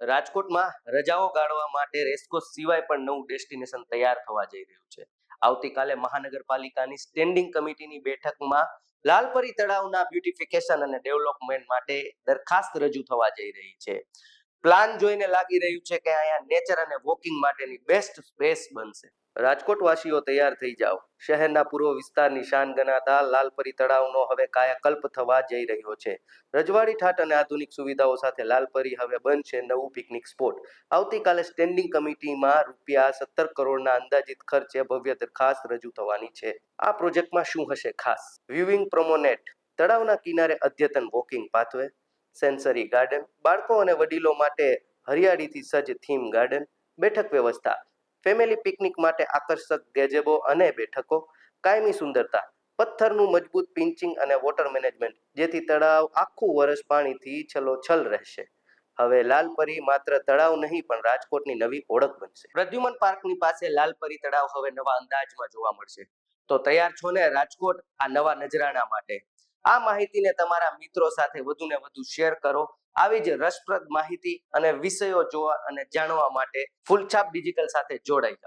રાજકોટમાં રજાઓ ગાળવા માટે રેસકોર્સ સિવાય પણ નવું ડેસ્ટિનેશન તૈયાર થવા જઈ રહ્યું છે. આવતીકાલે મહાનગરપાલિકાની સ્ટેન્ડિંગ કમિટીની બેઠકમાં લાલપરી તળાવના બ્યુટિફિકેશન અને ડેવલપમેન્ટ માટે દરખાસ્ત રજૂ થવા જઈ રહી છે. પ્લાન જોઈને લાગી રહ્યું છે કે અહીંયા નેચર અને વોકિંગ માટેની બેસ્ટ સ્પેસ બનશે. રાજકોટ વાસીઓ તૈયાર થઈ જાઓ. શહેરના પૂર્વ વિસ્તારની શાન ગણાતા લાલપરી તળાવનો હવે કાયાકલ્પ થવા જઈ રહ્યો છે. રજવાડી ઠાઠ અને આધુનિક સુવિધાઓ સાથે લાલપરી હવે બનશે નવું પિકનિક સ્પોટ. આવતીકાલે સ્ટેન્ડિંગ કમિટીમાં ₹17 કરોડના અંદાજિત ખર્ચે ભવ્ય દરખાસ્ત રજૂ થવાની છે. આ પ્રોજેક્ટમાં શું હશે ખાસ? વ્યુઇંગ પ્રોમોનેટ, તળાવના કિનારે અદ્યતન વોકિંગ પાથવે, સેન્સરી ગાર્ડન, બાળકો અને વડીલો માટે હરિયાળીથી સજ્જ થીમ ગાર્ડન, બેઠક વ્યવસ્થા, ફેમિલી પિકનિક માટે આકર્ષક ગેજેબો અને બેઠકો, કાયમી સુંદરતા, પથ્થરનું મજબૂત પિંચિંગ અને વોટર મેનેજમેન્ટ, જેથી તળાવ આખું વર્ષ પાણીથી છલોછલ રહેશે. હવે લાલપરી માત્ર તળાવ નહીં પણ રાજકોટની નવી ઓળખ બનશે. પ્રદ્યુમન પાર્કની પાસે લાલપરી તળાવ હવે નવા અંદાજમાં જોવા મળશે. તો તૈયાર છો ને રાજકોટ આ નવા નજરાણા માટે? આ માહિતીને તમારા મિત્રો સાથે વધુને વધુ શેર કરો. આવી જ રસપ્રદ માહિતી અને વિષયો જોવા અને જાણવા માટે ફૂલછાપ ડિજિટલ સાથે જોડાઈ જાઓ.